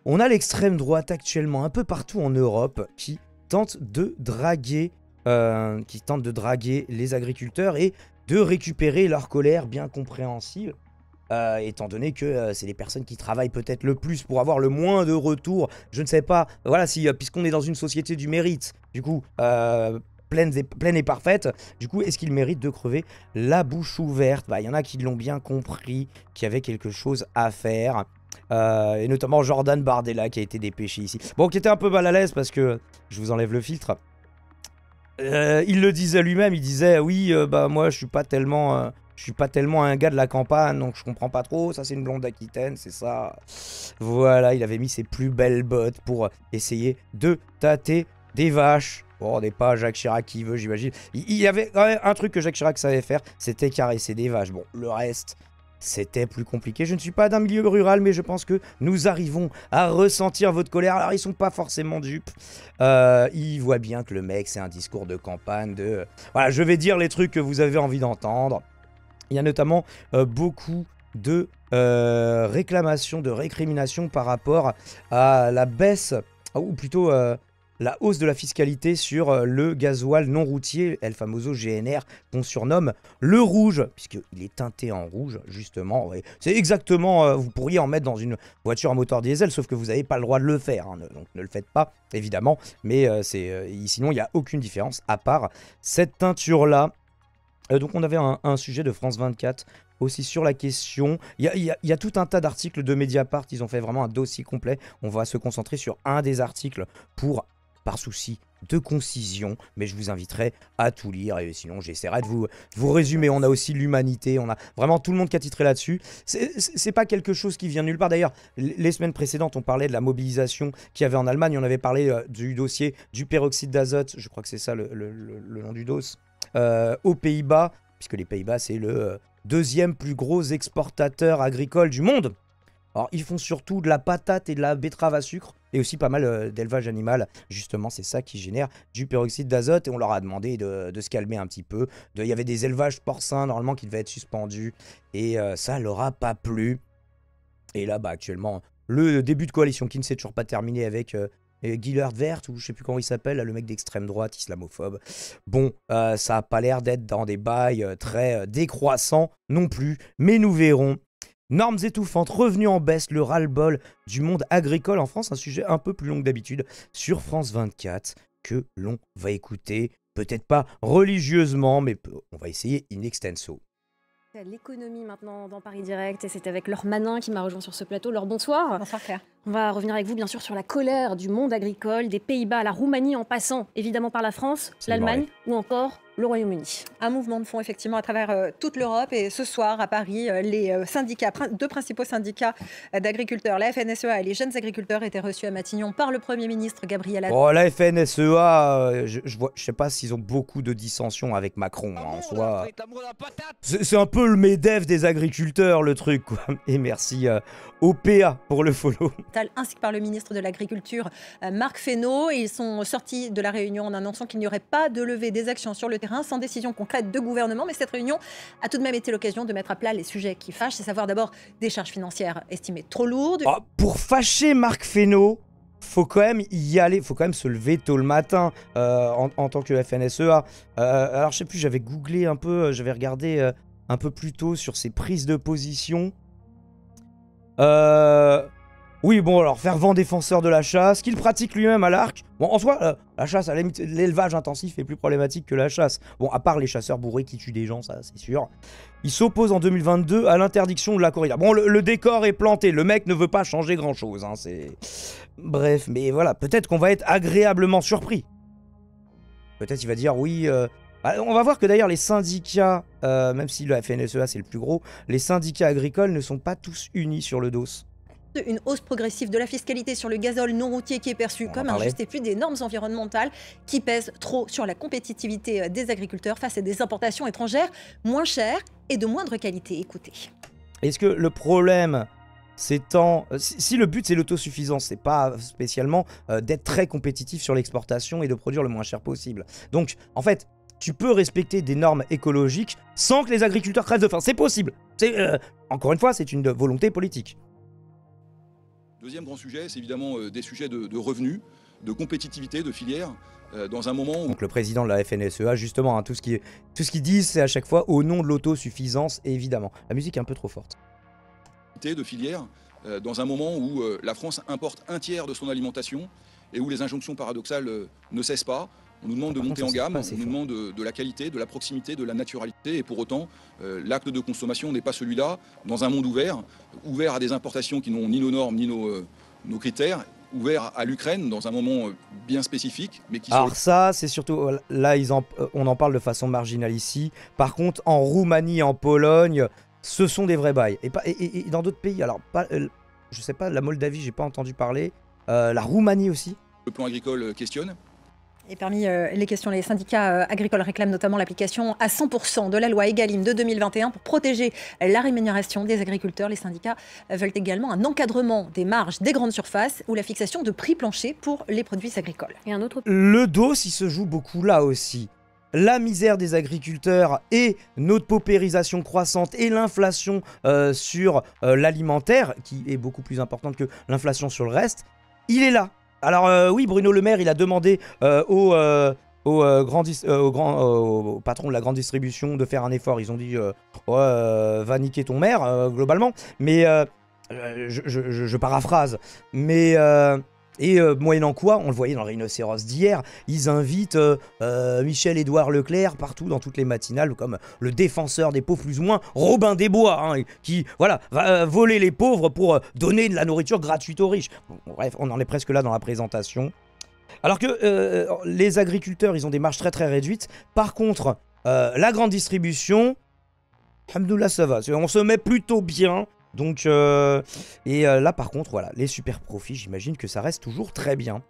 On a l'extrême droite actuellement un peu partout en Europe qui tente de draguer, les agriculteurs et de récupérer leur colère bien compréhensible. Étant donné que c'est les personnes qui travaillent peut-être le plus pour avoir le moins de retour. Je ne sais pas, voilà, si puisqu'on est dans une société du mérite, du coup, pleine et parfaite, du coup, est-ce qu'ils méritent de crever la bouche ouverte? Bah, il y en a qui l'ont bien compris, qu'il y avait quelque chose à faire. Et notamment Jordan Bardella qui a été dépêché ici. Bon, qui était un peu mal à l'aise parce que, je vous enlève le filtre, il le disait lui-même, il disait oui, bah moi je suis pas tellement un gars de la campagne, donc je comprends pas trop. Ça c'est une blonde aquitaine, c'est ça. Voilà, il avait mis ses plus belles bottes pour essayer de tâter des vaches. Bon, on n'est pas Jacques Chirac qui veut, j'imagine. Il y avait quand même un truc que Jacques Chirac savait faire, c'était caresser des vaches. Bon, le reste, c'était plus compliqué. Je ne suis pas d'un milieu rural, mais je pense que nous arrivons à ressentir votre colère. Alors, ils sont pas forcément dupes. Ils voient bien que le mec, c'est un discours de campagne de... Voilà, je vais dire les trucs que vous avez envie d'entendre. Il y a notamment beaucoup de réclamations, de récriminations par rapport à la baisse, ou plutôt la hausse de la fiscalité sur le gasoil non routier, El Famoso GNR, qu'on surnomme le rouge, puisqu'il est teinté en rouge, justement. Ouais. C'est exactement, vous pourriez en mettre dans une voiture à moteur diesel, sauf que vous n'avez pas le droit de le faire, hein, donc ne le faites pas, évidemment, mais sinon il n'y a aucune différence, à part cette teinture-là. Donc on avait un sujet de France 24 aussi sur la question. Il y a tout un tas d'articles de Mediapart, ils ont fait vraiment un dossier complet. On va se concentrer sur un des articles par souci de concision, mais je vous inviterai à tout lire et sinon j'essaierai de vous résumer. On a aussi l'Humanité, on a vraiment tout le monde qui a titré là-dessus. C'est pas quelque chose qui vient de nulle part. D'ailleurs, les semaines précédentes, on parlait de la mobilisation qu'il y avait en Allemagne. On avait parlé du dossier du peroxyde d'azote, je crois que c'est ça le nom du dos, aux Pays-Bas, puisque les Pays-Bas, c'est le deuxième plus gros exportateur agricole du monde. Alors, ils font surtout de la patate et de la betterave à sucre, et aussi pas mal d'élevage animal. Justement, c'est ça qui génère du peroxyde d'azote, et on leur a demandé de se calmer un petit peu. Il y avait des élevages porcins, normalement, qui devaient être suspendus, et ça leur a pas plu. Et là, bah, actuellement, le début de coalition qui ne s'est toujours pas terminé avec... Gillard Vert, ou je sais plus comment il s'appelle, le mec d'extrême droite, islamophobe. Bon, ça a pas l'air d'être dans des bails très décroissants non plus, mais nous verrons. Normes étouffantes, revenus en baisse, le ras-le-bol du monde agricole en France, un sujet un peu plus long que d'habitude, sur France 24, que l'on va écouter, peut-être pas religieusement, mais on va essayer in extenso. L'économie maintenant dans Paris Direct, et c'est avec Laure Manin qui m'a rejoint sur ce plateau. Laure, bonsoir. Bonsoir Claire. On va revenir avec vous bien sûr sur la colère du monde agricole, des Pays-Bas à la Roumanie, en passant évidemment par la France, l'Allemagne ou encore le Royaume-Uni. Un mouvement de fond effectivement à travers toute l'Europe, et ce soir à Paris, les syndicats, deux principaux syndicats d'agriculteurs, la FNSEA et les jeunes agriculteurs, étaient reçus à Matignon par le Premier ministre Gabriel Attal. Oh, la FNSEA, je sais pas s'ils ont beaucoup de dissensions avec Macron, hein, en soi. C'est un peu le MEDEF des agriculteurs, le truc, quoi. Et merci au PA pour le follow. Ainsi que par le ministre de l'Agriculture, Marc Fesneau. Ils sont sortis de la réunion en annonçant qu'il n'y aurait pas de levée des actions sur le terrain sans décision concrète de gouvernement. Mais cette réunion a tout de même été l'occasion de mettre à plat les sujets qui fâchent, c'est savoir d'abord des charges financières estimées trop lourdes. Oh, pour fâcher Marc Fesneau, faut quand même y aller, faut quand même se lever tôt le matin en tant que FNSEA. Alors je sais plus, j'avais googlé un peu, j'avais regardé un peu plus tôt sur ses prises de position. Oui, bon, alors, fervent défenseur de la chasse, qu'il pratique lui-même à l'arc. Bon, en soi, la chasse, à la limite, l'élevage intensif est plus problématique que la chasse. Bon, à part les chasseurs bourrés qui tuent des gens, ça, c'est sûr. Il s'oppose en 2022 à l'interdiction de la corrida. Bon, le décor est planté, le mec ne veut pas changer grand-chose, hein, c'est... Bref, mais voilà, peut-être qu'on va être agréablement surpris. Peut-être il va dire, oui... On va voir que d'ailleurs les syndicats, même si le FNSEA c'est le plus gros, les syndicats agricoles ne sont pas tous unis sur le dos. Une hausse progressive de la fiscalité sur le gazole non routier qui est perçue comme injuste, et puis des normes environnementales qui pèsent trop sur la compétitivité des agriculteurs face à des importations étrangères moins chères et de moindre qualité. Écoutez. Est-ce que le problème, c'est si le but c'est l'autosuffisance, c'est pas spécialement d'être très compétitif sur l'exportation et de produire le moins cher possible. Donc en fait, tu peux respecter des normes écologiques sans que les agriculteurs crèvent de faim. C'est possible. Encore une fois, c'est une volonté politique. Deuxième grand sujet, c'est évidemment des sujets de revenus, de compétitivité, de filière, dans un moment où... Donc le président de la FNSEA, justement, hein, tout ce qu'ils disent, c'est à chaque fois au nom de l'autosuffisance, évidemment. La musique est un peu trop forte. De filière, dans un moment où la France importe un tiers de son alimentation et où les injonctions paradoxales ne cessent pas. On nous demande de monter en gamme, on nous demande de la qualité, de la proximité, de la naturalité, et pour autant, l'acte de consommation n'est pas celui-là. Dans un monde ouvert à des importations qui n'ont ni nos normes, ni nos critères, ouvert à l'Ukraine dans un moment bien spécifique. Mais qui Alors ça, c'est surtout, là, on en parle de façon marginale ici. Par contre, en Roumanie, en Pologne, ce sont des vrais bails. Et dans d'autres pays, alors, je sais pas, la Moldavie, j'ai pas entendu parler. La Roumanie aussi. Le plan agricole questionne. Et parmi les questions, les syndicats agricoles réclament notamment l'application à 100% de la loi Egalim de 2021 pour protéger la rémunération des agriculteurs. Les syndicats veulent également un encadrement des marges des grandes surfaces ou la fixation de prix planchers pour les produits agricoles. Et un autre... Le dos, il se joue beaucoup là aussi. La misère des agriculteurs et notre paupérisation croissante et l'inflation sur l'alimentaire, qui est beaucoup plus importante que l'inflation sur le reste, il est là. Alors oui, Bruno Le Maire, il a demandé au patron de la grande distribution de faire un effort. Ils ont dit va niquer ton maire, globalement. Mais je paraphrase. Mais moyennant quoi, on le voyait dans le Rhinocéros d'hier, ils invitent Michel-Édouard Leclerc partout dans toutes les matinales, comme le défenseur des pauvres plus ou moins, Robin des Bois, hein, qui voilà, va voler les pauvres pour donner de la nourriture gratuite aux riches. Bon, bref, on en est presque là dans la présentation. Alors que les agriculteurs, ils ont des marges très très réduites. Par contre, la grande distribution, alhamdoulilah, ça va. On se met plutôt bien. Donc, là par contre, voilà, les super profits, j'imagine que ça reste toujours très bien.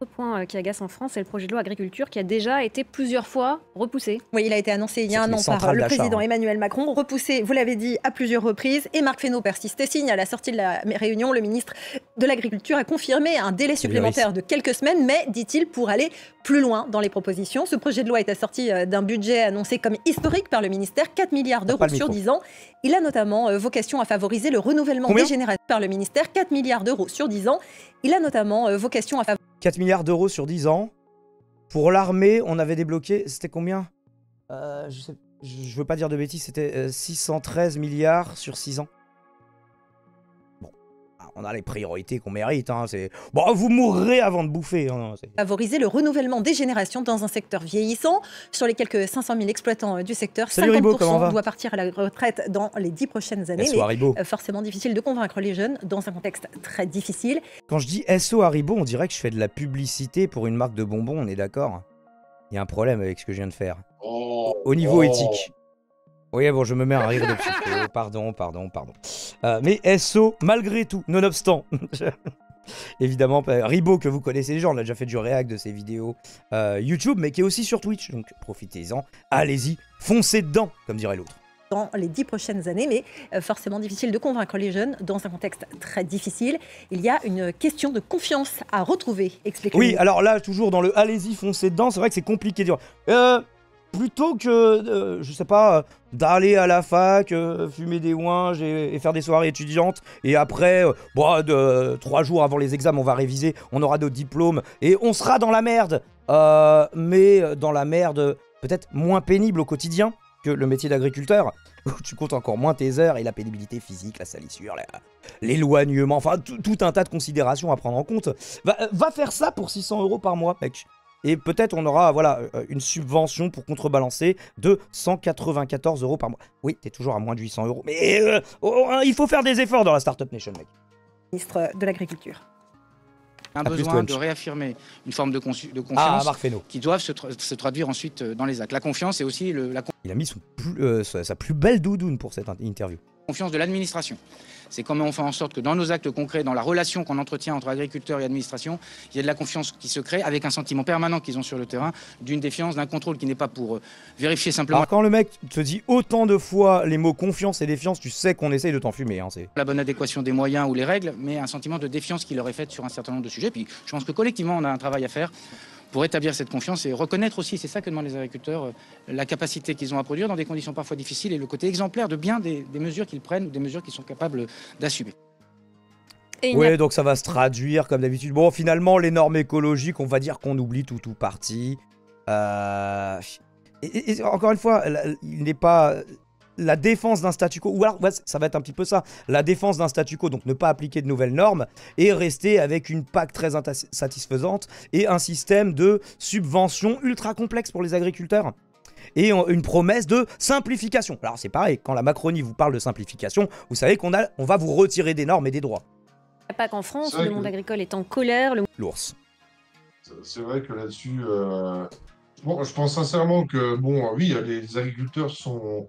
Autre point qui agace en France, c'est le projet de loi agriculture qui a déjà été plusieurs fois repoussé. Oui, il a été annoncé il y a un an par le président Emmanuel Macron, repoussé, vous l'avez dit, à plusieurs reprises. Et Marc Fesneau persiste et signe. À la sortie de la réunion, le ministre de l'Agriculture a confirmé un délai supplémentaire de quelques semaines, mais, dit-il, pour aller plus loin dans les propositions. Ce projet de loi est assorti d'un budget annoncé comme historique par le ministère, 4 milliards d'euros sur 10 ans. Il a notamment vocation à favoriser le renouvellement des générations par le ministère, 4 milliards d'euros sur 10 ans. Il a notamment vocation à favoriser 4 milliards d'euros sur 10 ans. Pour l'armée, on avait débloqué, c'était combien je veux pas dire de bêtises, c'était 613 milliards sur 6 ans. Bon, on a les priorités qu'on mérite. Hein, bon, vous mourrez avant de bouffer. Hein, favoriser le renouvellement des générations dans un secteur vieillissant. Sur les quelques 500 000 exploitants du secteur, 50% doit partir à la retraite dans les 10 prochaines années. Mais forcément difficile de convaincre les jeunes dans un contexte très difficile. Quand je dis SO Haribo, on dirait que je fais de la publicité pour une marque de bonbons, on est d'accord? Il y a un problème avec ce que je viens de faire. Au niveau éthique. Oui, bon, je me mets à rire de psycho. Pardon. Mais SO, malgré tout, nonobstant. Évidemment, Haribo, que vous connaissez déjà, on a déjà fait du réact de ses vidéos YouTube, mais qui est aussi sur Twitch. Donc profitez-en, allez-y, foncez dedans, comme dirait l'autre. Dans les 10 prochaines années, mais forcément difficile de convaincre les jeunes dans un contexte très difficile. Il y a une question de confiance à retrouver, expliquez-nous. Oui, alors là, toujours dans le allez-y, foncez dedans, c'est vrai que c'est compliqué de dire. Plutôt que, je sais pas, d'aller à la fac, fumer des ouinges et faire des soirées étudiantes, et après, 3 jours avant les examens, on va réviser, on aura nos diplômes, et on sera dans la merde. Mais dans la merde, peut-être moins pénible au quotidien que le métier d'agriculteur, où tu comptes encore moins tes heures et la pénibilité physique, la salissure, l'éloignement, enfin tout un tas de considérations à prendre en compte. Va faire ça pour 600 € par mois, mec. Et peut-être on aura une subvention pour contrebalancer de 194 € par mois. Oui, t'es toujours à moins de 800 €. Mais il faut faire des efforts dans la Startup Nation, mec. Ministre de l'Agriculture. Un besoin de réaffirmer une forme de confiance qui doivent se traduire ensuite dans les actes. La confiance et aussi Il a mis sa plus belle doudoune pour cette interview. Confiance de l'administration. C'est comment on fait en sorte que dans nos actes concrets, dans la relation qu'on entretient entre agriculteurs et administration, il y a de la confiance qui se crée avec un sentiment permanent qu'ils ont sur le terrain, d'une défiance, d'un contrôle qui n'est pas pour vérifier simplement... Alors quand le mec te dit autant de fois les mots confiance et défiance, tu sais qu'on essaye de t'enfumer. Hein, la bonne adéquation des moyens ou les règles, mais un sentiment de défiance qui leur est fait sur un certain nombre de sujets. Puis je pense que collectivement, on a un travail à faire pour établir cette confiance et reconnaître aussi, c'est ça que demandent les agriculteurs, la capacité qu'ils ont à produire dans des conditions parfois difficiles et le côté exemplaire de bien des mesures qu'ils prennent ou des mesures qu'ils sont capables d'assumer. Oui, donc ça va se traduire comme d'habitude. Bon, finalement, les normes écologiques, on va dire qu'on oublie tout parti. Et encore une fois, il n'est pas... La défense d'un statu quo, ou alors ouais, ça va être un petit peu ça, la défense d'un statu quo, donc ne pas appliquer de nouvelles normes, et rester avec une PAC très insatisfaisante, et un système de subvention ultra complexe pour les agriculteurs. Et une promesse de simplification. Alors c'est pareil, quand la Macronie vous parle de simplification, vous savez qu'on va vous retirer des normes et des droits. La PAC en France, le monde agricole est en colère. L'ours. C'est vrai que là-dessus, bon, je pense sincèrement que, bon, oui, les agriculteurs font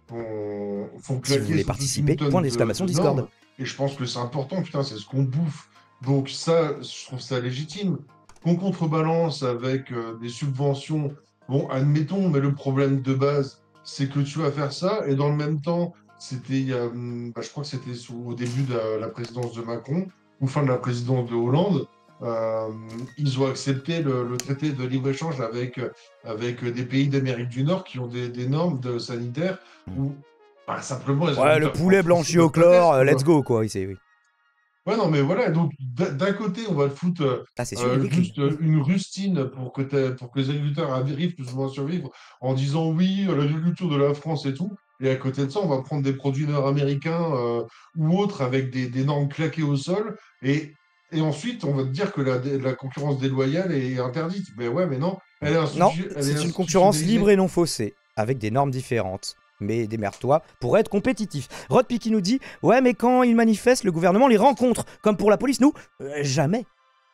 claquer. Si vous voulez participer, point d'exclamation Discord. Et je pense que c'est important, putain, c'est ce qu'on bouffe. Donc ça, je trouve ça légitime. Qu'on contrebalance avec des subventions, bon, admettons, mais le problème de base, c'est que tu vas faire ça, et dans le même temps, c'était, je crois que c'était au début de la présidence de Macron, ou fin de la présidence de Hollande, ils ont accepté le traité de libre-échange avec des pays d'Amérique du Nord qui ont des normes sanitaires où simplement... Ouais, le poulet blanchi au chlore, let's go, quoi, ici, oui. Ouais, non, mais voilà, donc d'un côté, on va te foutre juste une rustine pour que les agriculteurs arrivent plus ou moins à survivre en disant oui, l'agriculture de la France et tout. Et à côté de ça, on va prendre des produits nord-américains ou autres avec des normes claquées au sol. Et ensuite, on va te dire que la concurrence déloyale est interdite. Mais ouais, mais non. Non, c'est une concurrence libre et non faussée, avec des normes différentes. Mais démerde-toi pour être compétitif. Rodpi qui nous dit « Ouais, mais quand ils manifestent, le gouvernement les rencontre. Comme pour la police, nous, jamais. »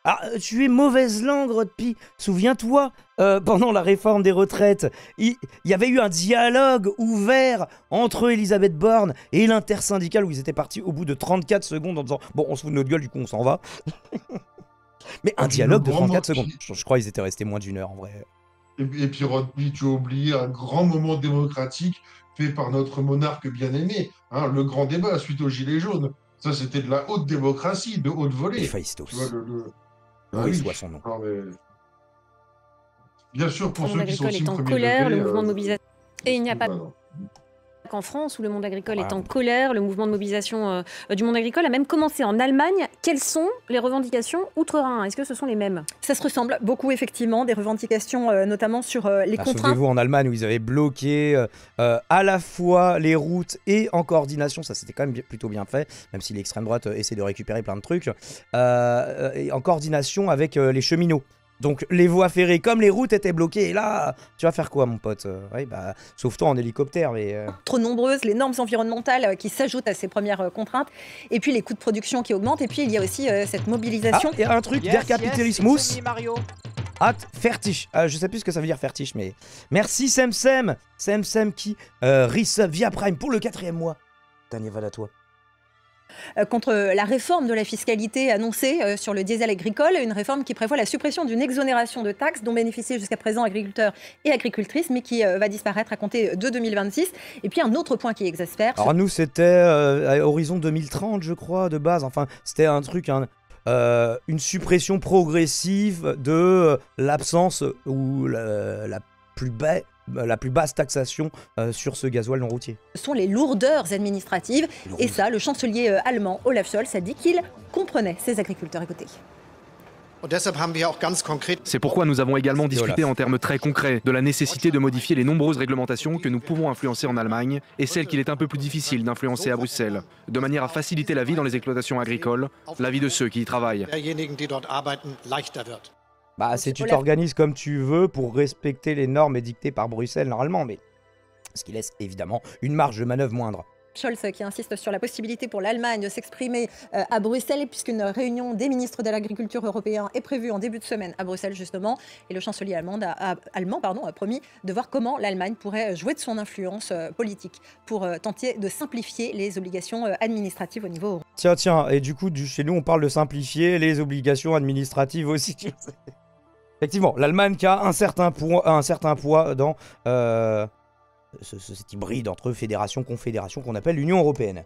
Ah, tu es mauvaise langue, Rodpi. Souviens-toi, pendant la réforme des retraites, il y avait eu un dialogue ouvert entre Elisabeth Borne et l'intersyndicale où ils étaient partis au bout de 34 secondes en disant « Bon, on se fout de notre gueule, du coup, on s'en va. » Mais un dialogue de 34 secondes. Je crois qu'ils étaient restés moins d'une heure, en vrai. Et puis, Rodpi, tu as oublié un grand moment démocratique fait par notre monarque bien-aimé, hein, le grand débat suite aux Gilets jaunes. Ça, c'était de la haute démocratie, de haute volée. Héphaïstos. Tu vois, oui, soit son nom. Non, mais... Bien sûr, pour ceux qui sont est en colère, le mouvement de mobilisation... Et il n'y a pas... En France, où le monde agricole est en colère, le mouvement de mobilisation du monde agricole a même commencé en Allemagne. Quelles sont les revendications outre-Rhin? Est-ce que ce sont les mêmes? Ça se ressemble beaucoup, effectivement, des revendications notamment sur les contraintes. Souvenez-vous en Allemagne où ils avaient bloqué à la fois les routes et en coordination, ça c'était quand même plutôt bien fait, même si l'extrême droite essaie de récupérer plein de trucs, et en coordination avec les cheminots. Donc les voies ferrées comme les routes étaient bloquées. Et là, tu vas faire quoi, mon pote? Ouais, bah, sauve-toi en hélicoptère. Mais trop nombreuses, les normes environnementales qui s'ajoutent à ces premières contraintes. Et puis les coûts de production qui augmentent. Et puis il y a aussi cette mobilisation. Ah, il y a un truc, Der Capitalismus. At fertig. Je sais plus ce que ça veut dire fertig, mais merci Semsem. Semsem qui resub via Prime pour le 4e mois. Dernier va à toi. Contre la réforme de la fiscalité annoncée sur le diesel agricole, une réforme qui prévoit la suppression d'une exonération de taxes dont bénéficiaient jusqu'à présent agriculteurs et agricultrices, mais qui va disparaître à compter de 2026. Et puis un autre point qui exaspère... Alors nous, c'était à horizon 2030, je crois, de base. Enfin, c'était un truc... une suppression progressive de l'absence ou la plus basse taxation sur ce gasoil non routier. Ce sont les lourdeurs administratives. Et ça, le chancelier allemand Olaf Scholz a dit qu'il comprenait ces agriculteurs. Écoutez. C'est pourquoi nous avons également discuté en termes très concrets de la nécessité de modifier les nombreuses réglementations que nous pouvons influencer en Allemagne et celles qu'il est un peu plus difficile d'influencer à Bruxelles, de manière à faciliter la vie dans les exploitations agricoles, la vie de ceux qui y travaillent. Bah, tu t'organises comme tu veux pour respecter les normes édictées par Bruxelles normalement, mais ce qui laisse évidemment une marge de manœuvre moindre. Scholz qui insiste sur la possibilité pour l'Allemagne de s'exprimer à Bruxelles, puisqu'une réunion des ministres de l'Agriculture européens est prévue en début de semaine à Bruxelles justement, et le chancelier allemand a promis de voir comment l'Allemagne pourrait jouer de son influence politique pour tenter de simplifier les obligations administratives au niveau européen. Tiens, et du coup, chez nous on parle de simplifier les obligations administratives aussi. Effectivement, l'Allemagne qui a un certain poids dans cet hybride entre fédération-confédération qu'on appelle l'Union européenne.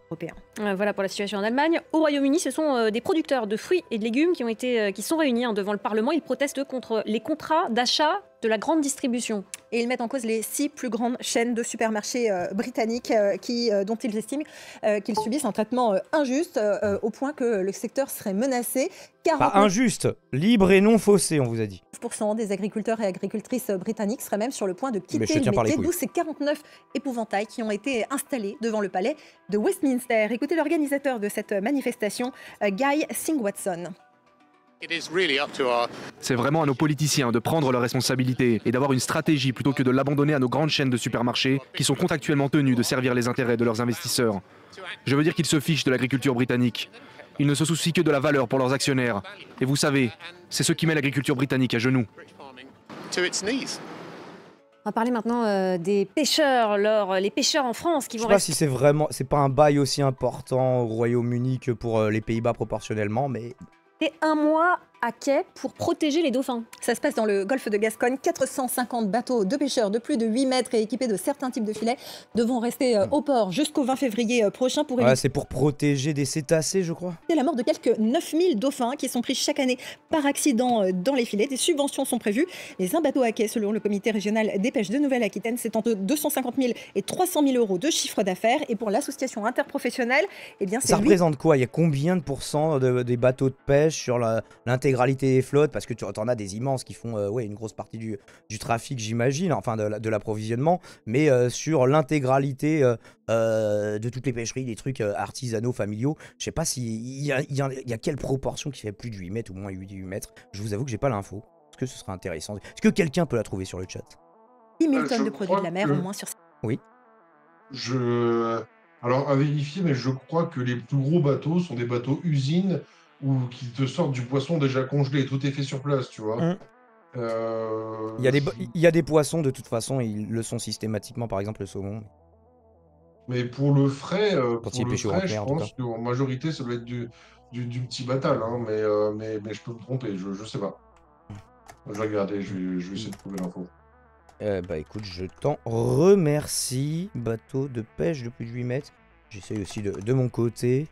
Voilà pour la situation en Allemagne. Au Royaume-Uni, ce sont des producteurs de fruits et de légumes qui sont réunis devant le Parlement. Ils protestent contre les contrats d'achat de la grande distribution. Et ils mettent en cause les 6 plus grandes chaînes de supermarchés britanniques dont ils estiment qu'ils subissent un traitement injuste au point que le secteur serait menacé. Pas injuste, libre et non faussé, on vous a dit. 9% des agriculteurs et agricultrices britanniques seraient même sur le point de quitter le métier, d'où ces 49 épouvantails qui ont été installés devant le palais de Westminster. Écoutez l'organisateur de cette manifestation, Guy Singh-Watson. C'est vraiment à nos politiciens de prendre leurs responsabilités et d'avoir une stratégie plutôt que de l'abandonner à nos grandes chaînes de supermarchés qui sont contractuellement tenues de servir les intérêts de leurs investisseurs. Je veux dire qu'ils se fichent de l'agriculture britannique. Ils ne se soucient que de la valeur pour leurs actionnaires. Et vous savez, c'est ce qui met l'agriculture britannique à genoux. On va parler maintenant des pêcheurs, les pêcheurs en France qui vont rester... Je sais pas si c'est pas un bail aussi important au Royaume-Uni que pour les Pays-Bas proportionnellement, mais... Et un mois à quai pour protéger les dauphins. Ça se passe dans le golfe de Gascogne. 450 bateaux de pêcheurs de plus de 8 mètres et équipés de certains types de filets devront rester au port jusqu'au 20 février prochain pour éviter... c'est pour protéger des cétacés, je crois. C'est la mort de quelques 9000 dauphins qui sont pris chaque année par accident dans les filets. Des subventions sont prévues. Les un bateau à quai, selon le comité régional des pêches de Nouvelle-Aquitaine, c'est entre 250 000 et 300 000 euros de chiffre d'affaires. Et pour l'association interprofessionnelle, eh bien, ça représente quoi? Il y a combien de pourcents des bateaux de pêche sur l'intégralité des flottes? Parce que tu en as des immenses qui font une grosse partie du trafic, j'imagine, enfin de l'approvisionnement, mais sur l'intégralité de toutes les pêcheries, des trucs artisanaux, familiaux, je sais pas s'il y a quelle proportion qui fait plus de 8 mètres ou moins 8 mètres. Je vous avoue que j'ai pas l'info. Est-ce que ce serait intéressant? Est-ce que quelqu'un peut la trouver sur le chat? 10 000 tonnes de produits de la mer au moins sur... Oui. Alors à vérifier, mais je crois que les plus gros bateaux sont des bateaux usines ou qui te sortent du poisson déjà congelé, tout est fait sur place, tu vois. Il y a des poissons, de toute façon, ils le sont systématiquement, par exemple le saumon. Mais pour le frais, je pense en qu'en majorité, ça doit être du petit batal, hein, mais je peux me tromper, je sais pas. Je vais regarder, je vais essayer de trouver l'info. Bah écoute, je t'en remercie. Bateau de pêche de plus de 8 mètres. J'essaye aussi de mon côté.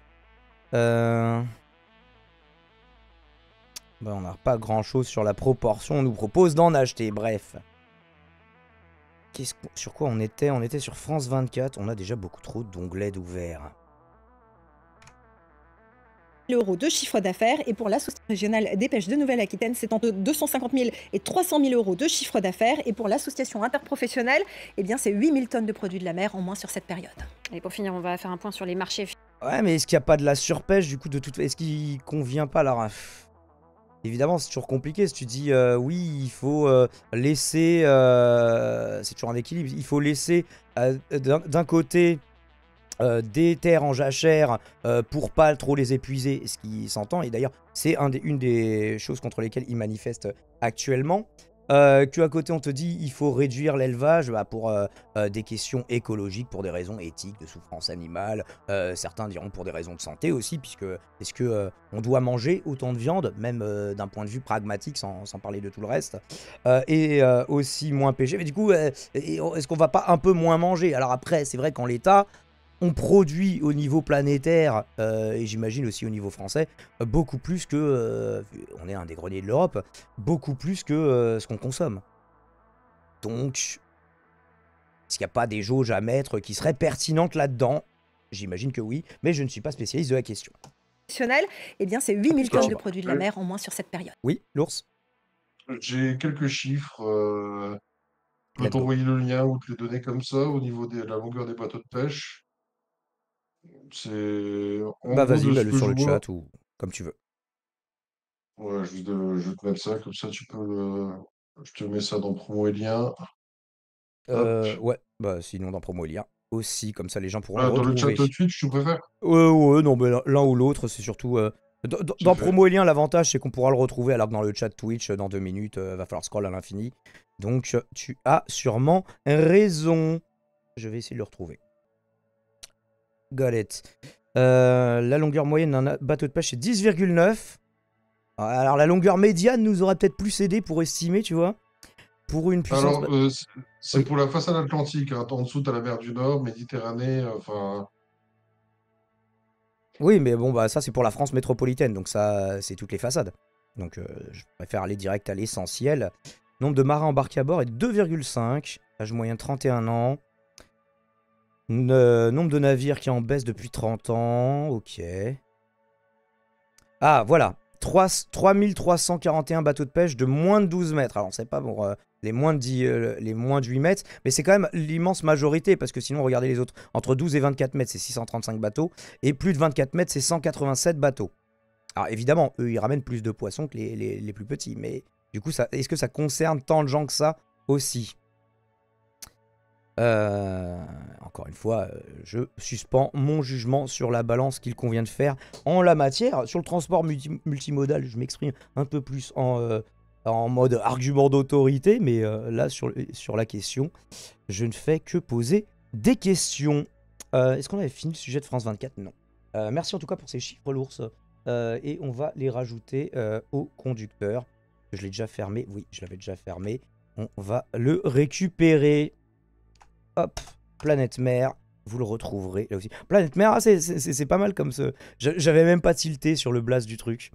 Bah, on n'a pas grand chose sur la proportion, on nous propose d'en acheter, bref. Sur quoi on était? On était sur France 24, on a déjà beaucoup trop d'onglets d'ouvert. Euros de chiffre d'affaires et pour l'association régionale des pêches de Nouvelle-Aquitaine, c'est entre 250 000 et 300 000 euros de chiffre d'affaires et pour l'association interprofessionnelle, eh bien c'est 8 000 tonnes de produits de la mer en moins sur cette période. Et pour finir, on va faire un point sur les marchés. Ouais, mais est-ce qu'il n'y a pas de la surpêche du coup de toute... Est-ce qu'il convient pas alors? Évidemment, c'est toujours compliqué. Si tu dis oui, il faut laisser... c'est toujours un équilibre. Il faut laisser d'un côté des terres en jachère pour pas trop les épuiser, ce qui s'entend. Et d'ailleurs, c'est une des choses contre lesquelles ils manifestent actuellement. Qu'à côté on te dit il faut réduire l'élevage pour des questions écologiques, pour des raisons éthiques, de souffrance animale, certains diront pour des raisons de santé aussi, puisque est-ce que on doit manger autant de viande, même d'un point de vue pragmatique, sans parler de tout le reste, et aussi moins pêcher, mais du coup est-ce qu'on va pas un peu moins manger? Alors après c'est vrai qu'en l'état on produit au niveau planétaire, et j'imagine aussi au niveau français, beaucoup plus que, on est un des greniers de l'Europe, beaucoup plus que ce qu'on consomme. Donc, est-ce qu'il n'y a pas des jauges à mettre qui seraient pertinentes là-dedans? J'imagine que oui, mais je ne suis pas spécialiste de la question. Eh bien, c'est 8 000 tonnes de produits de la mer en moins sur cette période. Oui, l'ours? J'ai quelques chiffres. Je peux t'envoyer le lien ou te les donner comme ça au niveau de la longueur des bateaux de pêche. Bah vas-y, mets-le sur le chat ou comme tu veux. Ouais, je vais te mettre ça, comme ça tu peux je te mets ça dans promo et lien. Ouais, bah sinon dans promo et lien aussi, comme ça les gens pourront le dans retrouver. le chat Twitch, tu préfères? Ouais, non, mais l'un ou l'autre, c'est surtout... dans promo et lien, l'avantage c'est qu'on pourra le retrouver, alors que dans le chat Twitch, dans 2 minutes, va falloir scroll à l'infini. Donc tu as sûrement raison. Je vais essayer de le retrouver. Galette. La longueur moyenne d'un bateau de pêche c'est 10,9. Alors la longueur médiane nous aurait peut-être plus aidé pour estimer, tu vois. Pour une puissance... Alors, c'est pour la façade atlantique. Hein. En dessous, tu as la mer du Nord, Méditerranée, enfin... Oui, mais bon, bah ça c'est pour la France métropolitaine, donc ça c'est toutes les façades. Donc je préfère aller direct à l'essentiel. Nombre de marins embarqués à bord est 2,5. Âge moyen 31 ans. Nombre de navires qui est en baisse depuis 30 ans. Ok. Ah, voilà. 3341 bateaux de pêche de moins de 12 mètres. Alors, c'est pas pour les moins de 8 mètres, mais c'est quand même l'immense majorité, parce que sinon, regardez les autres. Entre 12 et 24 mètres, c'est 635 bateaux, et plus de 24 mètres, c'est 187 bateaux. Alors, évidemment, eux, ils ramènent plus de poissons que les plus petits, mais du coup, est-ce que ça concerne tant de gens que ça aussi? Encore une fois, je suspends mon jugement sur la balance qu'il convient de faire en la matière. Sur le transport multimodal, je m'exprime un peu plus en mode argument d'autorité, mais là, sur la question, je ne fais que poser des questions. Est-ce qu'on avait fini le sujet de France 24? Non. Merci en tout cas pour ces chiffres, l'ours. Et on va les rajouter au conducteur. Je l'ai déjà fermé. Oui, je l'avais déjà fermé. On va le récupérer. Hop, Planète Mer, vous le retrouverez là aussi. Planète Mer, ah, c'est pas mal comme ça. J'avais même pas tilté sur le blast du truc.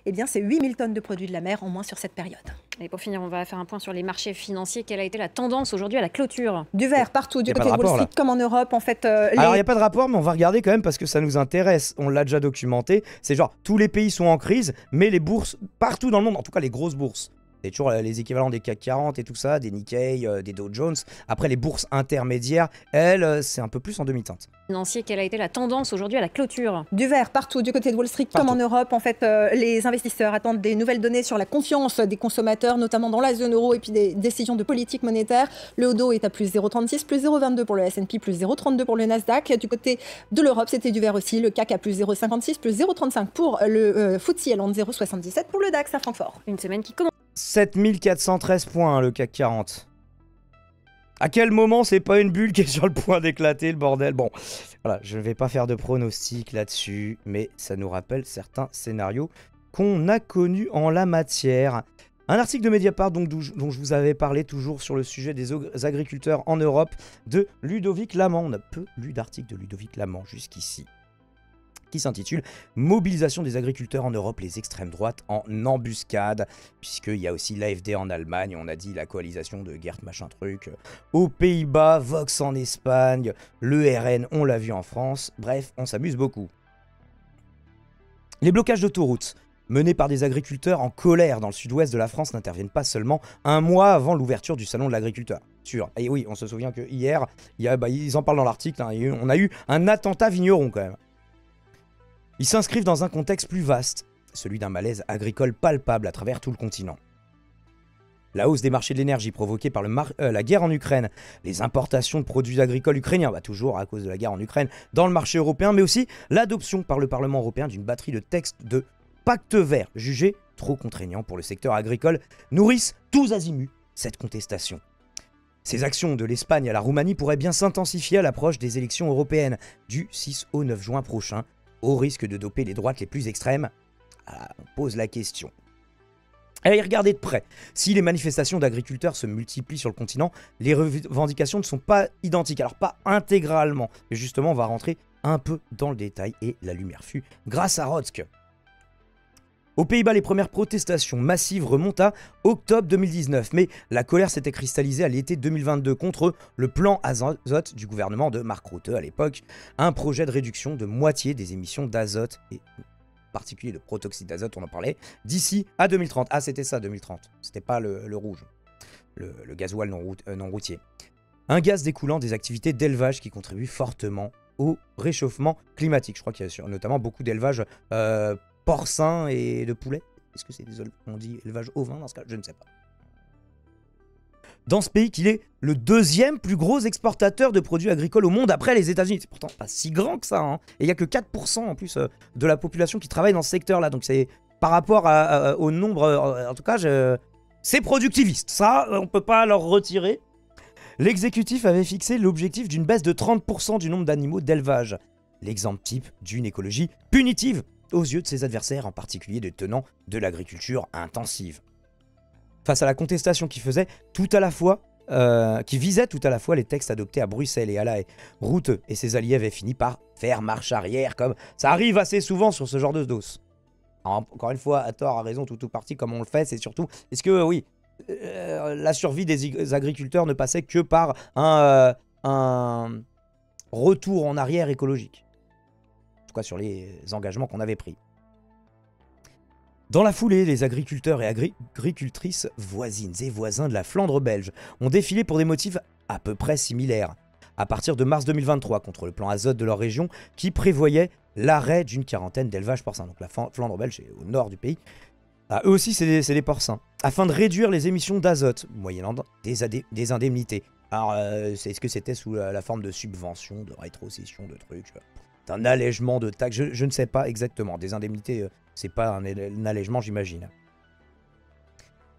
Eh bien, c'est 8000 tonnes de produits de la mer en moins sur cette période. Et pour finir, on va faire un point sur les marchés financiers. Quelle a été la tendance aujourd'hui à la clôture? Du vert partout, du côté de Wall Street comme en Europe. En fait, alors, il n'y a pas de rapport, mais on va regarder quand même parce que ça nous intéresse. On l'a déjà documenté. C'est genre, tous les pays sont en crise, mais les bourses, partout dans le monde, en tout cas les grosses bourses, c'est toujours les équivalents des CAC 40 et tout ça, des Nikkei, des Dow Jones. Après, les bourses intermédiaires, elles, c'est un peu plus en demi-teinte. Financier, quelle a été la tendance aujourd'hui à la clôture? Du vert partout, du côté de Wall Street comme en Europe. En fait, les investisseurs attendent des nouvelles données sur la confiance des consommateurs, notamment dans la zone euro, et puis des décisions de politique monétaire. Le Dow est à plus 0,36, plus 0,22 pour le S&P, plus 0,32 pour le Nasdaq. Du côté de l'Europe, c'était du vert aussi. Le CAC à plus 0,56, plus 0,35 pour le FTSE et 0,77 pour le DAX à Francfort. Une semaine qui commence. 7413 points, le CAC 40. À quel moment c'est pas une bulle qui est sur le point d'éclater, le bordel? Bon, voilà, je ne vais pas faire de pronostic là-dessus, mais ça nous rappelle certains scénarios qu'on a connus en la matière. Un article de Mediapart donc, dont je vous avais parlé toujours sur le sujet des agriculteurs en Europe de Ludovic Lamant. On a peu lu d'articles de Ludovic Lamant jusqu'ici, qui s'intitule « Mobilisation des agriculteurs en Europe, les extrêmes droites en embuscade », puisqu'il y a aussi l'AfD en Allemagne, on a dit la coalisation de Geert machin truc, aux Pays-Bas, Vox en Espagne, le RN, on l'a vu en France, bref, on s'amuse beaucoup. Les blocages d'autoroutes menés par des agriculteurs en colère dans le sud-ouest de la France n'interviennent pas seulement un mois avant l'ouverture du salon de l'agriculteur. Et oui, on se souvient que hier, ils en parlent dans l'article, hein, on a eu un attentat vigneron quand même. Ils s'inscrivent dans un contexte plus vaste, celui d'un malaise agricole palpable à travers tout le continent. La hausse des marchés de l'énergie provoquée par la guerre en Ukraine, les importations de produits agricoles ukrainiens, toujours à cause de la guerre en Ukraine, dans le marché européen, mais aussi l'adoption par le Parlement européen d'une batterie de textes de pacte vert jugés trop contraignants pour le secteur agricole, nourrissent tous azimuts cette contestation. Ces actions de l'Espagne à la Roumanie pourraient bien s'intensifier à l'approche des élections européennes du 6 au 9 juin prochain, au risque de doper les droites les plus extrêmes. On pose la question. Allez, regardez de près. Si les manifestations d'agriculteurs se multiplient sur le continent, les revendications ne sont pas identiques. Alors pas intégralement, mais justement on va rentrer un peu dans le détail et la lumière fut grâce à Rodsk. Aux Pays-Bas, les premières protestations massives remontent à octobre 2019, mais la colère s'était cristallisée à l'été 2022 contre le plan azote du gouvernement de Mark Rutte à l'époque, un projet de réduction de moitié des émissions d'azote, et en particulier de protoxyde d'azote, on en parlait, d'ici à 2030. Ah, c'était ça, 2030, c'était pas le rouge, le gasoil non routier. Un gaz découlant des activités d'élevage qui contribuent fortement au réchauffement climatique. Je crois qu'il y a notamment beaucoup d'élevage porcin et de poulet. Est-ce que c'est on dit élevage ovin dans ce cas? Je ne sais pas. Dans ce pays qu'il est le deuxième plus gros exportateur de produits agricoles au monde après les États-Unis. C'est pourtant pas si grand que ça, hein. Et il n'y a que 4% en plus de la population qui travaille dans ce secteur-là. Donc c'est par rapport au nombre, en tout cas, c'est productiviste. Ça, on peut pas leur retirer. L'exécutif avait fixé l'objectif d'une baisse de 30% du nombre d'animaux d'élevage. L'exemple type d'une écologie punitive aux yeux de ses adversaires, en particulier des tenants de l'agriculture intensive. Face à la contestation qui visait tout à la fois les textes adoptés à Bruxelles et à La Haye, Rutte et ses alliés avaient fini par faire marche arrière, comme ça arrive assez souvent sur ce genre de dos. Alors, encore une fois, à tort, à raison, tout parti comme on le fait, c'est surtout, est-ce que, oui, la survie des agriculteurs ne passait que par un retour en arrière écologique. En tout cas, sur les engagements qu'on avait pris. Dans la foulée, les agriculteurs et agricultrices voisines et voisins de la Flandre belge ont défilé pour des motifs à peu près similaires. À partir de mars 2023, contre le plan azote de leur région, qui prévoyait l'arrêt d'une quarantaine d'élevages porcins. Donc la Flandre belge est au nord du pays. Eux aussi, c'est des porcins. Afin de réduire les émissions d'azote, moyennant des indemnités. Alors, est-ce que c'était sous la forme de subventions, de rétrocession, de trucs, d'un allègement de taxes, je ne sais pas exactement. Des indemnités, c'est pas un allègement, j'imagine.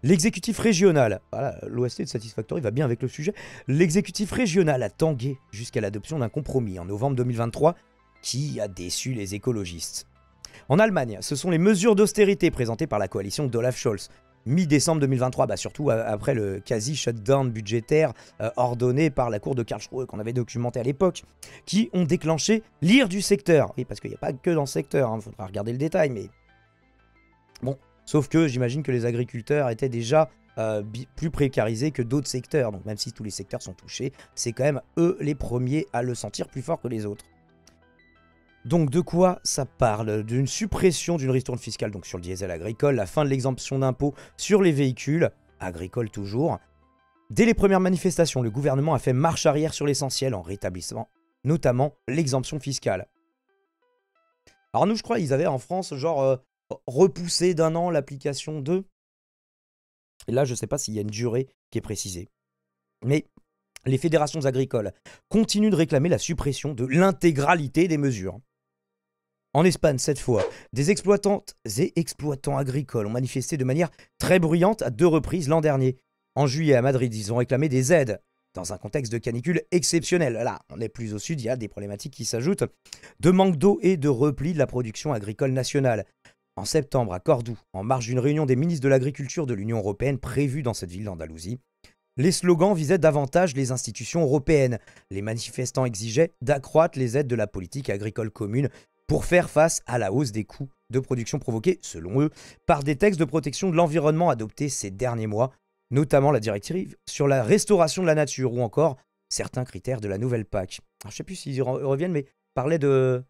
L'exécutif régional, voilà, l'OST de Satisfactory va bien avec le sujet. L'exécutif régional a tangué jusqu'à l'adoption d'un compromis en novembre 2023 qui a déçu les écologistes. En Allemagne, ce sont les mesures d'austérité présentées par la coalition d'Olaf Scholz. Mi-décembre 2023, surtout après le quasi-shutdown budgétaire ordonné par la cour de Karlsruhe qu'on avait documenté à l'époque, qui ont déclenché l'ire du secteur. Oui, parce qu'il n'y a pas que dans ce secteur, il faudra regarder le détail, mais... Bon, sauf que j'imagine que les agriculteurs étaient déjà plus précarisés que d'autres secteurs. Donc même si tous les secteurs sont touchés, c'est quand même eux les premiers à le sentir plus fort que les autres. Donc de quoi ça parle? D'une suppression d'une ristourne fiscale donc sur le diesel agricole, la fin de l'exemption d'impôt sur les véhicules, agricoles toujours. Dès les premières manifestations, le gouvernement a fait marche arrière sur l'essentiel en rétablissant notamment l'exemption fiscale. Alors nous je crois ils avaient en France genre repoussé d'un an l'application de... Et là je sais pas s'il y a une durée qui est précisée. Mais les fédérations agricoles continuent de réclamer la suppression de l'intégralité des mesures. En Espagne, cette fois, des exploitantes et exploitants agricoles ont manifesté de manière très bruyante à 2 reprises l'an dernier. En juillet, à Madrid, ils ont réclamé des aides. Dans un contexte de canicule exceptionnel. Là, on est plus au sud, il y a des problématiques qui s'ajoutent. De manque d'eau et de repli de la production agricole nationale. En septembre, à Cordoue, en marge d'une réunion des ministres de l'Agriculture de l'Union européenne prévue dans cette ville d'Andalousie, les slogans visaient davantage les institutions européennes. Les manifestants exigeaient d'accroître les aides de la politique agricole commune pour faire face à la hausse des coûts de production provoqués, selon eux, par des textes de protection de l'environnement adoptés ces derniers mois, notamment la directive sur la restauration de la nature ou encore certains critères de la nouvelle PAC. Alors, je ne sais plus s'ils y reviennent, mais parlaient de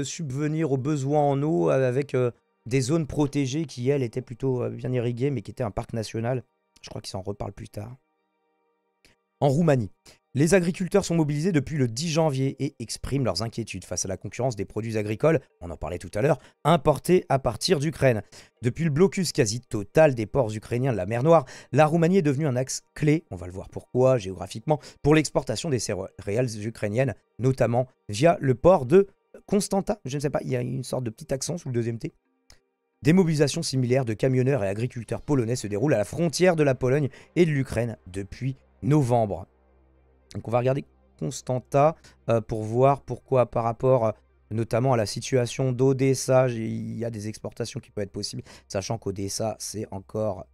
subvenir aux besoins en eau avec des zones protégées qui, elles, étaient plutôt bien irriguées, mais qui étaient un parc national. Je crois qu'ils s'en reparlent plus tard. En Roumanie, les agriculteurs sont mobilisés depuis le 10 janvier et expriment leurs inquiétudes face à la concurrence des produits agricoles, on en parlait tout à l'heure, importés à partir d'Ukraine. Depuis le blocus quasi total des ports ukrainiens de la mer Noire, la Roumanie est devenue un axe clé, on va le voir pourquoi géographiquement, pour l'exportation des céréales ukrainiennes, notamment via le port de Constanta. Je ne sais pas, il y a une sorte de petit accent sous le deuxième T. Des mobilisations similaires de camionneurs et agriculteurs polonais se déroulent à la frontière de la Pologne et de l'Ukraine depuis novembre. Donc on va regarder Constanta pour voir pourquoi par rapport notamment à la situation d'Odessa, il y a des exportations qui peuvent être possibles, sachant qu'Odessa c'est encore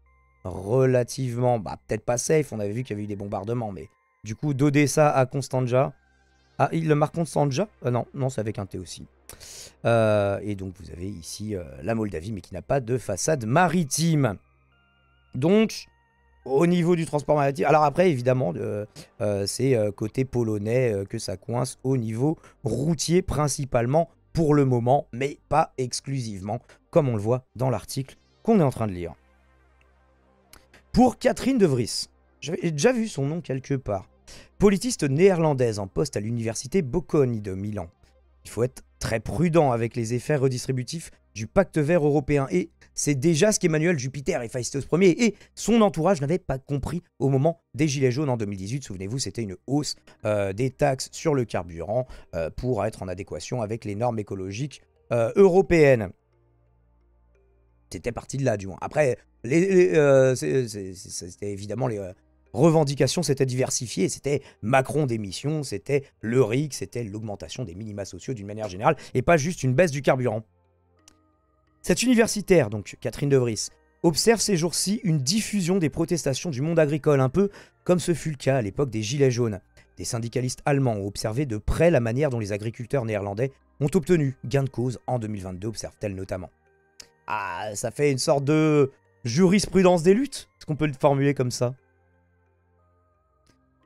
relativement, peut-être pas safe, on avait vu qu'il y avait eu des bombardements, mais du coup d'Odessa à Constanja, il le marque Constanja, non c'est avec un T aussi. Et donc vous avez ici la Moldavie mais qui n'a pas de façade maritime. Donc au niveau du transport maritime, alors après évidemment c'est côté polonais que ça coince au niveau routier principalement pour le moment, mais pas exclusivement comme on le voit dans l'article qu'on est en train de lire. Pour Catherine de Vries, j'avais déjà vu son nom quelque part, politiste néerlandaise en poste à l'université Bocconi de Milan. Il faut être très prudent avec les effets redistributifs du pacte vert européen. Et c'est déjà ce qu'Emmanuel Jupiter et Héphaïstos Ier et son entourage n'avaient pas compris au moment des Gilets jaunes en 2018. Souvenez-vous, c'était une hausse des taxes sur le carburant pour être en adéquation avec les normes écologiques européennes. C'était parti de là, du moins. Après, c'était évidemment les... revendications s'étaient diversifiées, c'était Macron démission, c'était le RIC, c'était l'augmentation des minima sociaux d'une manière générale, et pas juste une baisse du carburant. Cette universitaire, donc Catherine de Vries, observe ces jours-ci une diffusion des protestations du monde agricole, un peu comme ce fut le cas à l'époque des Gilets jaunes. Des syndicalistes allemands ont observé de près la manière dont les agriculteurs néerlandais ont obtenu gain de cause en 2022, observe-t-elle notamment. Ah, ça fait une sorte de jurisprudence des luttes? Est-ce qu'on peut le formuler comme ça?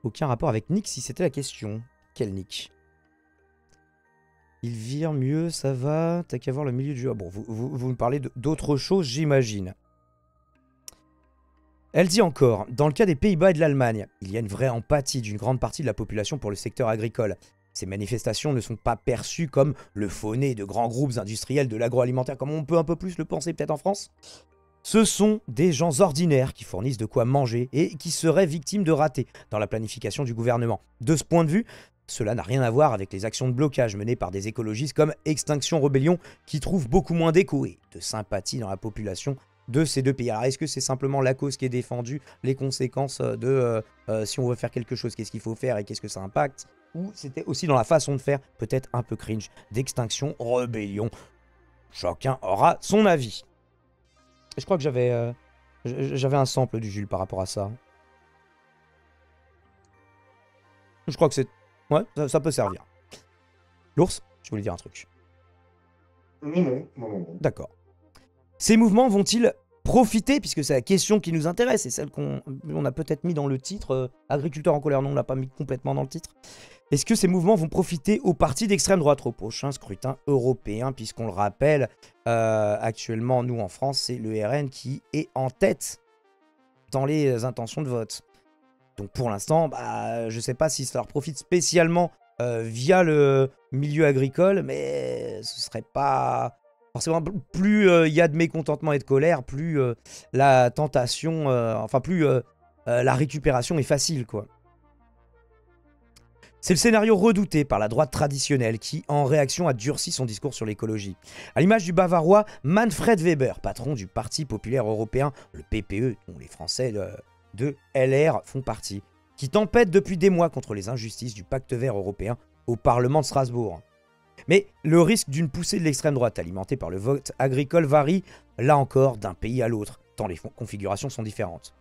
Aucun rapport avec Nick si c'était la question. Quel Nick? Il vire mieux, ça va. T'as qu'à voir le milieu du jeu. Ah bon, vous me parlez d'autres choses, j'imagine. Elle dit encore, dans le cas des Pays-Bas et de l'Allemagne, il y a une vraie empathie d'une grande partie de la population pour le secteur agricole. Ces manifestations ne sont pas perçues comme le faux nez de grands groupes industriels de l'agroalimentaire, comme on peut un peu plus le penser peut-être en France. Ce sont des gens ordinaires qui fournissent de quoi manger et qui seraient victimes de ratés dans la planification du gouvernement. De ce point de vue, cela n'a rien à voir avec les actions de blocage menées par des écologistes comme Extinction Rebellion qui trouvent beaucoup moins d'écho et de sympathie dans la population de ces deux pays. Alors est-ce que c'est simplement la cause qui est défendue, les conséquences de si on veut faire quelque chose, qu'est-ce qu'il faut faire et qu'est-ce que ça impacte? Ou c'était aussi dans la façon de faire, peut-être un peu cringe, d'Extinction Rebellion? Chacun aura son avis. Je crois que j'avais un sample du Jules par rapport à ça. Je crois que c'est... Ouais, ça peut servir. L'ours, je voulais dire un truc. Non. D'accord. Ces mouvements vont-ils profiter, puisque c'est la question qui nous intéresse, et celle qu'on a peut-être mis dans le titre, agriculteurs en colère, non, on ne l'a pas mis complètement dans le titre. Est-ce que ces mouvements vont profiter au parti d'extrême droite au prochain scrutin européen, puisqu'on le rappelle, actuellement, nous en France, c'est le RN qui est en tête dans les intentions de vote. Donc pour l'instant, je ne sais pas si ça leur profite spécialement via le milieu agricole, mais ce serait pas... Forcément, plus il y a de mécontentement et de colère, plus la tentation, plus la récupération est facile, quoi. C'est le scénario redouté par la droite traditionnelle qui, en réaction, a durci son discours sur l'écologie. À l'image du Bavarois Manfred Weber, patron du Parti populaire européen, le PPE, dont les Français de LR font partie, qui tempête depuis des mois contre les injustices du pacte vert européen au Parlement de Strasbourg. Mais le risque d'une poussée de l'extrême droite alimentée par le vote agricole varie, là encore, d'un pays à l'autre, tant les configurations sont différentes.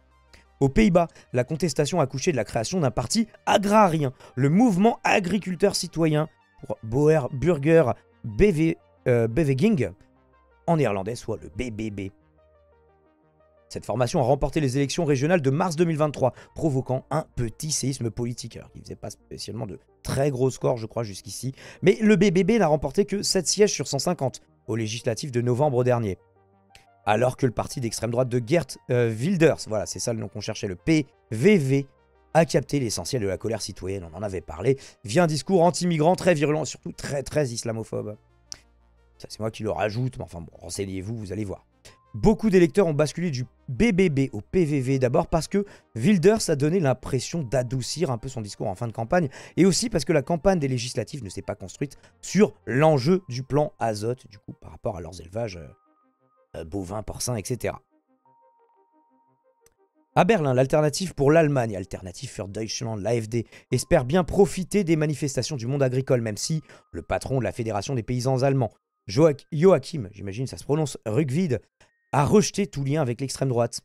Aux Pays-Bas, la contestation a accouché de la création d'un parti agrarien, le mouvement agriculteur citoyen pour Boer Burger Beweging, en néerlandais, soit le BBB. Cette formation a remporté les élections régionales de mars 2023, provoquant un petit séisme politique. Alors, il ne faisait pas spécialement de très gros scores, je crois, jusqu'ici. Mais le BBB n'a remporté que 7 sièges sur 150 aux législatives de novembre dernier. Alors que le parti d'extrême droite de Geert Wilders, voilà, c'est ça le nom qu'on cherchait, le PVV, a capté l'essentiel de la colère citoyenne, on en avait parlé, via un discours anti-migrant très virulent, surtout très islamophobe. Ça, c'est moi qui le rajoute, mais enfin bon, renseignez-vous, vous allez voir. Beaucoup d'électeurs ont basculé du BBB au PVV, d'abord parce que Wilders a donné l'impression d'adoucir un peu son discours en fin de campagne, et aussi parce que la campagne des législatives ne s'est pas construite sur l'enjeu du plan azote, du coup, par rapport à leurs élevages bovins, porcins, etc. À Berlin, l'alternative pour l'Allemagne, Alternative für Deutschland, l'AfD, espère bien profiter des manifestations du monde agricole, même si le patron de la Fédération des paysans allemands, Joachim, j'imagine ça se prononce, Rückwide, a rejeté tout lien avec l'extrême droite.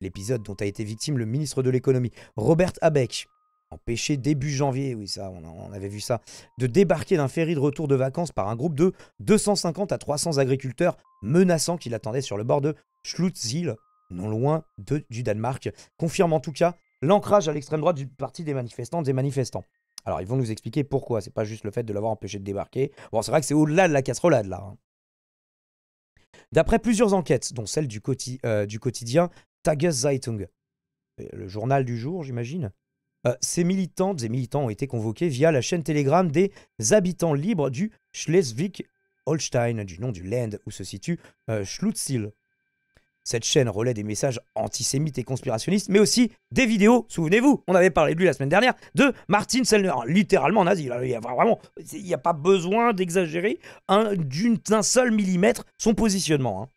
L'épisode dont a été victime le ministre de l'économie, Robert Habeck, empêché début janvier, oui ça, on avait vu ça, de débarquer d'un ferry de retour de vacances par un groupe de 250 à 300 agriculteurs menaçants qui l'attendaient sur le bord de Slutzil, non loin du Danemark, confirme en tout cas l'ancrage à l'extrême droite du parti des manifestantes et manifestants. Alors ils vont nous expliquer pourquoi, c'est pas juste le fait de l'avoir empêché de débarquer. Bon, c'est vrai que c'est au-delà de la casserolade là. Hein. D'après plusieurs enquêtes, dont celle du quotidien Tageszeitung, le journal du jour j'imagine, ces militantes et militants ont été convoqués via la chaîne Telegram des habitants libres du Schleswig-Holstein, du nom du land où se situe Slutzil. Cette chaîne relaie des messages antisémites et conspirationnistes, mais aussi des vidéos, souvenez-vous, on avait parlé de lui la semaine dernière, de Martin Sellner, littéralement nazi. Là, il n'y a pas besoin d'exagérer d'un seul millimètre son positionnement. Hein.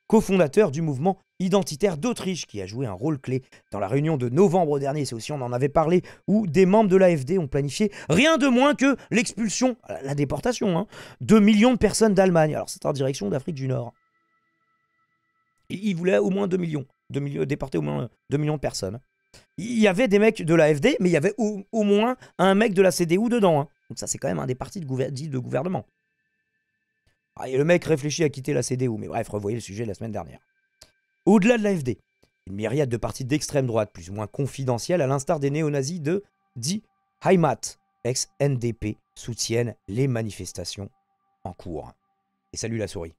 Co-fondateur du mouvement identitaire d'Autriche, qui a joué un rôle clé dans la réunion de novembre dernier, c'est aussi, on en avait parlé, où des membres de l'AfD ont planifié rien de moins que l'expulsion, la déportation, de millions de personnes d'Allemagne. Alors c'est en direction d'Afrique du Nord. Il voulait au moins 2 millions, déporter au moins 2 millions de personnes. Il y avait des mecs de l'AfD, mais il y avait au moins un mec de la CDU dedans. Hein. Donc ça, c'est quand même un des partis dits de gouvernement. Et le mec réfléchit à quitter la CDU, mais bref, revoyez le sujet de la semaine dernière. Au-delà de l'AfD, une myriade de partis d'extrême droite, plus ou moins confidentiels, à l'instar des néo-nazis de Die Heimat, ex-NDP, soutiennent les manifestations en cours. Et salut la souris.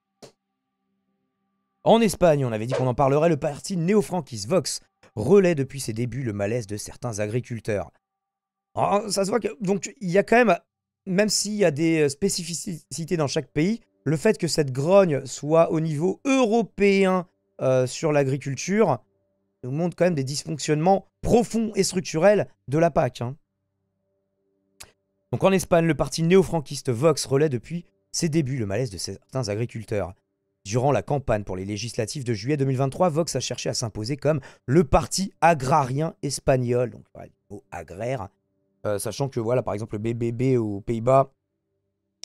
En Espagne, on avait dit qu'on en parlerait, le parti néo-franquiste Vox relaie depuis ses débuts le malaise de certains agriculteurs. Alors, ça se voit que, donc, il y a quand même s'il y a des spécificités dans chaque pays, le fait que cette grogne soit au niveau européen sur l'agriculture nous montre quand même des dysfonctionnements profonds et structurels de la PAC. Hein. Donc en Espagne, le parti néo-franquiste Vox relaie depuis ses débuts le malaise de certains agriculteurs. Durant la campagne pour les législatives de juillet 2023, Vox a cherché à s'imposer comme le parti agrarien espagnol, donc ouais, au agraire, sachant que voilà, par exemple le BBB aux Pays-Bas,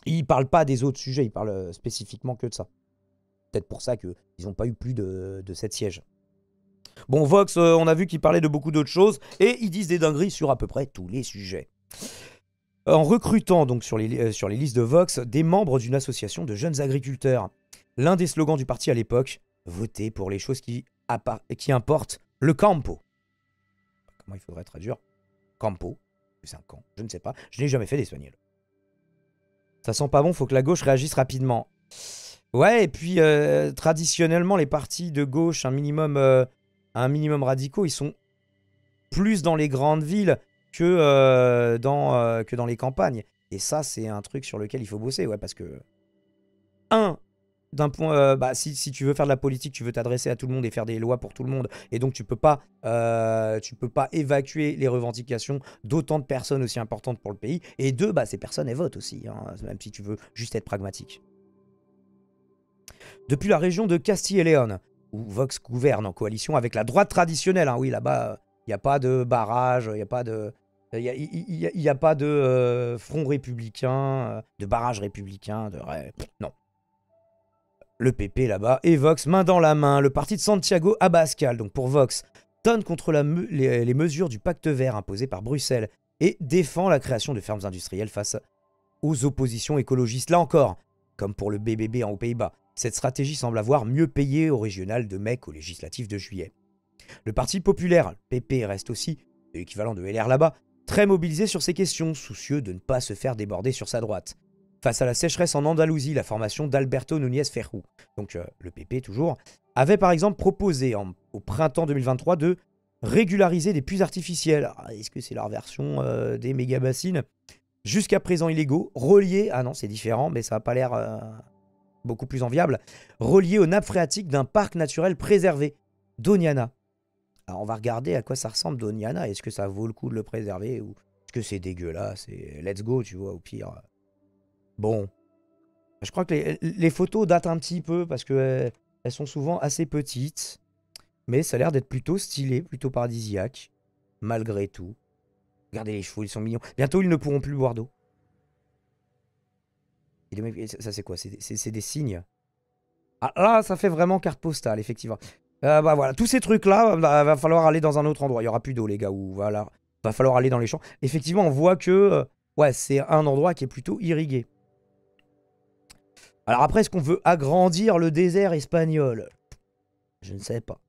ils ne parlent pas des autres sujets, ils parlent spécifiquement que de ça. Peut-être pour ça qu'ils n'ont pas eu plus de 7 sièges. Bon, Vox, on a vu qu'ils parlaient de beaucoup d'autres choses, et ils disent des dingueries sur à peu près tous les sujets. En recrutant donc sur les listes de Vox des membres d'une association de jeunes agriculteurs. L'un des slogans du parti à l'époque, voter pour les choses qui importent, le campo. Comment il faudrait traduire campo, c'est un camp, je ne sais pas, je n'ai jamais fait d'espagnol. Ça sent pas bon, faut que la gauche réagisse rapidement. Ouais, et puis traditionnellement, les partis de gauche, un minimum radicaux, ils sont plus dans les grandes villes que dans les campagnes. Et ça, c'est un truc sur lequel il faut bosser, ouais, parce que... d'un point, si tu veux faire de la politique, tu veux t'adresser à tout le monde et faire des lois pour tout le monde, et donc tu peux pas évacuer les revendications d'autant de personnes aussi importantes pour le pays. Et deux, ces personnes elles votent aussi, hein, même si tu veux juste être pragmatique. Depuis la région de Castille et Léon, où Vox gouverne en coalition avec la droite traditionnelle, hein, oui là-bas il n'y a pas de barrage, il n'y a pas de front républicain, de barrage républicain, non. Le PP là-bas et Vox, main dans la main, le parti de Santiago Abascal, donc pour Vox, tonne contre les mesures du pacte vert imposées par Bruxelles et défend la création de fermes industrielles face aux oppositions écologistes. Là encore, comme pour le BBB aux Pays-Bas, cette stratégie semble avoir mieux payé au régional de mai qu'aux législatives de juillet. Le parti populaire, le PP, reste aussi, l'équivalent de LR là-bas, très mobilisé sur ces questions, soucieux de ne pas se faire déborder sur sa droite. Face à la sécheresse en Andalousie, la formation d'Alberto Núñez Feijóo, donc le PP toujours, avait par exemple proposé au printemps 2023 de régulariser des puits artificiels. Est-ce que c'est leur version des méga-bassines jusqu'à présent illégaux, reliés, ah non c'est différent mais ça n'a pas l'air beaucoup plus enviable, reliés aux nappes phréatiques d'un parc naturel préservé, Doñana. Alors on va regarder à quoi ça ressemble Doñana, est-ce que ça vaut le coup de le préserver ou est-ce que c'est dégueulasse et let's go tu vois au pire. Bon, je crois que les photos datent un petit peu parce qu'elles sont souvent assez petites. Mais ça a l'air d'être plutôt stylé, plutôt paradisiaque, malgré tout. Regardez les chevaux, ils sont mignons. Bientôt, ils ne pourront plus boire d'eau. Ça, c'est quoi? C'est des signes. Ah là, ça fait vraiment carte postale, effectivement. Voilà, tous ces trucs-là, va falloir aller dans un autre endroit. Il n'y aura plus d'eau, les gars. Ou voilà, va falloir aller dans les champs. Effectivement, on voit que ouais, c'est un endroit qui est plutôt irrigué. Alors après, est-ce qu'on veut agrandir le désert espagnol? Je ne sais pas.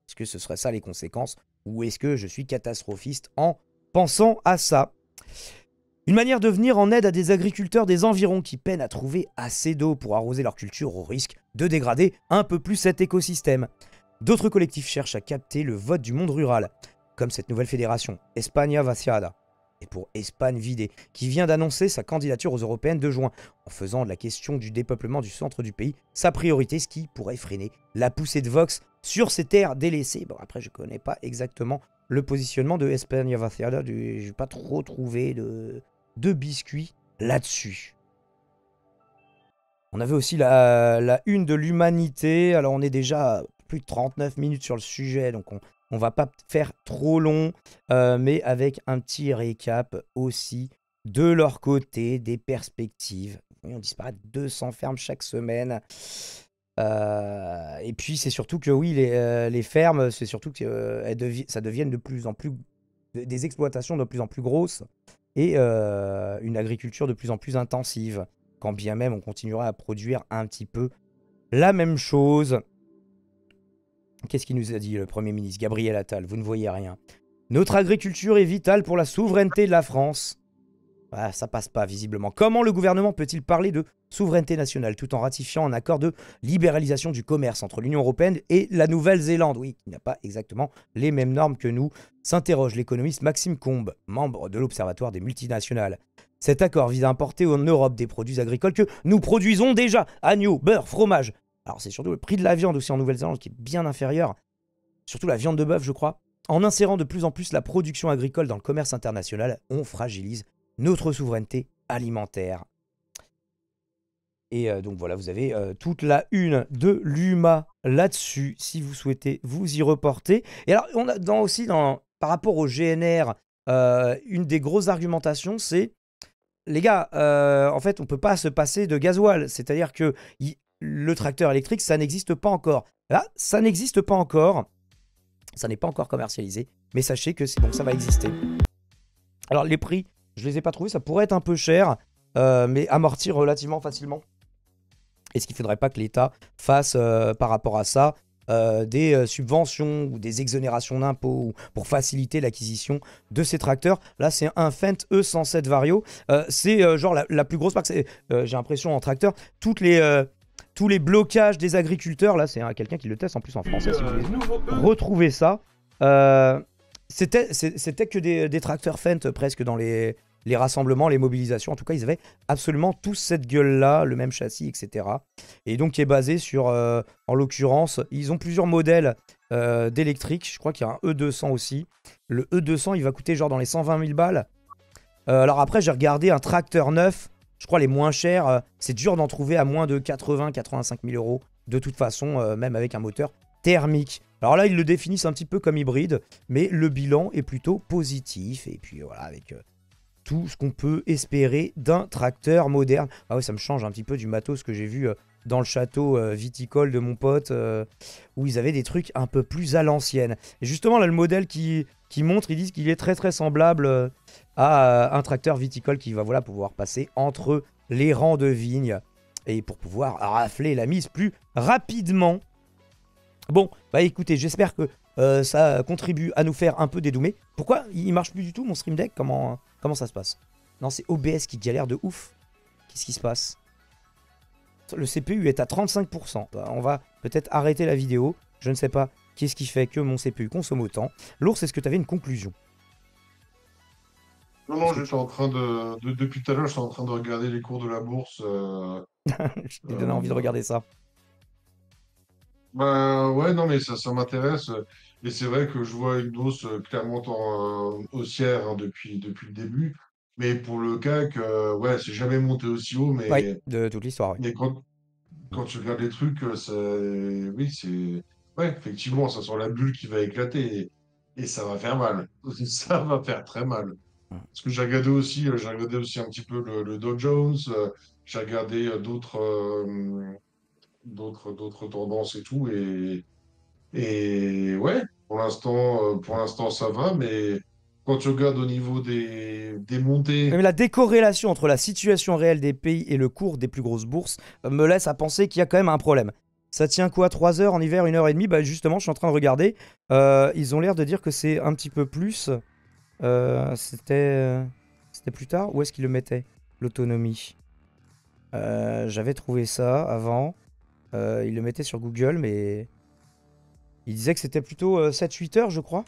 Est-ce que ce serait ça les conséquences? Ou est-ce que je suis catastrophiste en pensant à ça? Une manière de venir en aide à des agriculteurs des environs qui peinent à trouver assez d'eau pour arroser leur culture au risque de dégrader un peu plus cet écosystème. D'autres collectifs cherchent à capter le vote du monde rural, comme cette nouvelle fédération, España Vaciada. Et pour Espagne vidée, qui vient d'annoncer sa candidature aux européennes de juin, en faisant de la question du dépeuplement du centre du pays sa priorité, ce qui pourrait freiner la poussée de Vox sur ces terres délaissées. Bon, après, je ne connais pas exactement le positionnement de España Vaciada, je n'ai pas trop trouvé de biscuits là-dessus. On avait aussi la une de l'Humanité, alors on est déjà à plus de 39 minutes sur le sujet, donc on va pas faire trop long, mais avec un petit récap aussi de leur côté, des perspectives. On disparaît 200 fermes chaque semaine. Et puis c'est surtout que oui, les fermes, c'est surtout que ça devienne de plus en plus des exploitations de plus en plus grosses et une agriculture de plus en plus intensive. quand bien même on continuera à produire un petit peu la même chose. Qu'est-ce qu'il nous a dit le Premier ministre Gabriel Attal? Vous ne voyez rien. Notre agriculture est vitale pour la souveraineté de la France. Ah, ça passe pas, visiblement. Comment le gouvernement peut-il parler de souveraineté nationale tout en ratifiant un accord de libéralisation du commerce entre l'Union européenne et la Nouvelle-Zélande? Oui, qui n'a pas exactement les mêmes normes que nous, s'interroge l'économiste Maxime Combes, membre de l'Observatoire des multinationales. Cet accord vise à importer en Europe des produits agricoles que nous produisons déjà. Agneau, beurre, fromage. Alors c'est surtout le prix de la viande aussi en Nouvelle-Zélande qui est bien inférieur. Surtout la viande de bœuf, je crois. En insérant de plus en plus la production agricole dans le commerce international, on fragilise notre souveraineté alimentaire. Et donc voilà, vous avez toute la une de l'UMA là-dessus, si vous souhaitez vous y reporter. Et alors, on a aussi, par rapport au GNR, une des grosses argumentations, c'est, les gars, en fait, on ne peut pas se passer de gasoil. C'est-à-dire que le tracteur électrique, ça n'existe pas encore. Là, ça n'existe pas encore. Ça n'est pas encore commercialisé. Mais sachez que c'est bon, ça va exister. Alors, les prix, je ne les ai pas trouvés. Ça pourrait être un peu cher, mais amorti relativement facilement. Est-ce qu'il ne faudrait pas que l'État fasse, par rapport à ça, des subventions ou des exonérations d'impôts pour faciliter l'acquisition de ces tracteurs? Là, c'est un Fendt E107 Vario. C'est genre la plus grosse marque. J'ai l'impression en tracteur, tous les blocages des agriculteurs, là, c'est quelqu'un qui le teste en plus en français. Si vous voulez retrouver ça, c'était que des tracteurs Fendt presque dans les rassemblements, les mobilisations. En tout cas, ils avaient absolument tous cette gueule-là, le même châssis, etc. Et donc, qui est basé sur, en l'occurrence, ils ont plusieurs modèles d'électrique. Je crois qu'il y a un E200 aussi. Le E200, il va coûter genre dans les 120 000 balles. Alors après, j'ai regardé un tracteur neuf. Je crois les moins chers, c'est dur d'en trouver à moins de 80-85 000 euros. De toute façon, même avec un moteur thermique. Alors là, ils le définissent un petit peu comme hybride, mais le bilan est plutôt positif. Et puis voilà, avec tout ce qu'on peut espérer d'un tracteur moderne. Ah ouais, ça me change un petit peu du matos que j'ai vu dans le château viticole de mon pote, où ils avaient des trucs un peu plus à l'ancienne. Et justement, là, le modèle qui montre, ils disent qu'il est très très semblable à un tracteur viticole qui va pouvoir passer entre les rangs de vignes et pour pouvoir rafler la mise plus rapidement. Bon, bah écoutez, j'espère que ça contribue à nous faire un peu dédoumer. Pourquoi il marche plus du tout mon Stream Deck? Comment ça se passe? Non, c'est OBS qui galère de ouf. Qu'est-ce qui se passe? Le CPU est à 35%. On va peut-être arrêter la vidéo. Je ne sais pas qu'est-ce qui fait que mon CPU consomme autant. L'ours, est-ce que tu avais une conclusion? Non, j'étais en train depuis tout à l'heure, je suis en train de regarder les cours de la bourse. Je t'ai donné envie de regarder ça. Bah ouais, non, mais ça m'intéresse. Et c'est vrai que je vois une hausse clairement haussière hein, depuis le début. Mais pour le CAC, ouais, c'est jamais monté aussi haut. Mais, Oui, de toute l'histoire, oui. mais quand tu regardes les trucs, oui, c'est. Ouais, effectivement, ça sent la bulle qui va éclater. Et ça va faire mal. Ça va faire très mal. Parce que j'ai regardé aussi un petit peu le Dow Jones, j'ai regardé d'autres tendances et tout. Et ouais, pour l'instant, ça va. Mais quand tu regardes au niveau des montées. Mais la décorrélation entre la situation réelle des pays et le cours des plus grosses bourses me laisse à penser qu'il y a quand même un problème. Ça tient quoi, 3 heures en hiver, 1h30? Bah justement, je suis en train de regarder. Ils ont l'air de dire que c'est un petit peu plus. C'était plus tard? Où est-ce qu'ils le mettaient, l'autonomie? J'avais trouvé ça avant. Ils le mettaient sur Google, mais il disait que c'était plutôt 7-8 heures, je crois.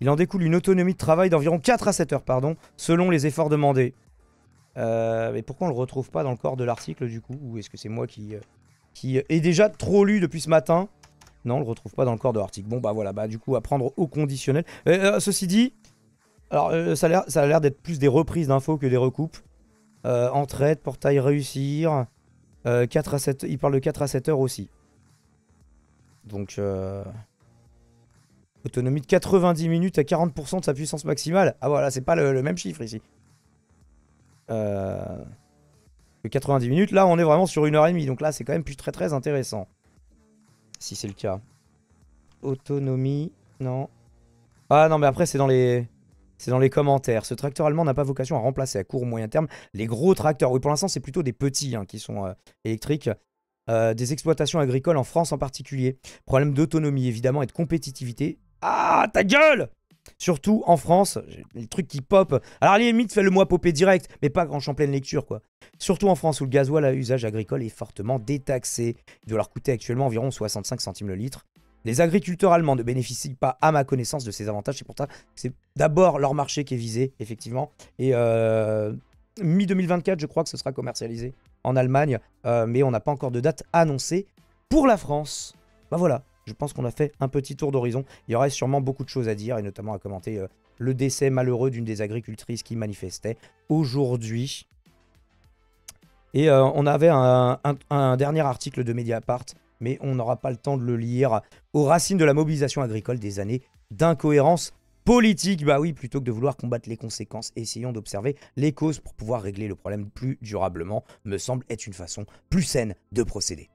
Il en découle une autonomie de travail d'environ 4 à 7 heures, pardon, selon les efforts demandés. Mais pourquoi on le retrouve pas dans le corps de l'article, du coup? Ou est-ce que c'est moi qui ai déjà trop lu depuis ce matin? Non, on le retrouve pas dans le corps de l'article. Bon, bah voilà, bah du coup, à prendre au conditionnel. Ceci dit, alors ça a l'air d'être plus des reprises d'infos que des recoupes. Entraide, portail réussir. 4 à 7, il parle de 4 à 7 heures aussi. Donc, autonomie de 90 minutes à 40% de sa puissance maximale. Ah voilà, c'est pas le même chiffre ici. 90 minutes, là on est vraiment sur 1h30. Donc là c'est quand même plus très très intéressant. Si c'est le cas. Autonomie, non. Ah non mais après c'est dans les C'est dans les commentaires. Ce tracteur allemand n'a pas vocation à remplacer à court ou moyen terme les gros tracteurs. Oui, pour l'instant, c'est plutôt des petits qui sont électriques. Des exploitations agricoles en France en particulier. Problème d'autonomie, évidemment, et de compétitivité. Ah, ta gueule! Surtout en France, les trucs qui pop. Alors, à la limite, fais-le-moi popper direct, mais pas en pleine lecture, quoi. Surtout en France, où le gasoil à usage agricole est fortement détaxé. Il doit leur coûter actuellement environ 65 centimes le litre. Les agriculteurs allemands ne bénéficient pas, à ma connaissance, de ces avantages. C'est pour ça que c'est d'abord leur marché qui est visé, effectivement. Et mi-2024, je crois que ce sera commercialisé en Allemagne. Mais on n'a pas encore de date annoncée pour la France. Bah voilà, je pense qu'on a fait un petit tour d'horizon. Il y aurait sûrement beaucoup de choses à dire, et notamment à commenter le décès malheureux d'une des agricultrices qui manifestait aujourd'hui. Et on avait un dernier article de Mediapart, mais on n'aura pas le temps de le lire, aux racines de la mobilisation agricole des années d'incohérence politique. Bah oui, plutôt que de vouloir combattre les conséquences, essayons d'observer les causes pour pouvoir régler le problème plus durablement, me semble être une façon plus saine de procéder.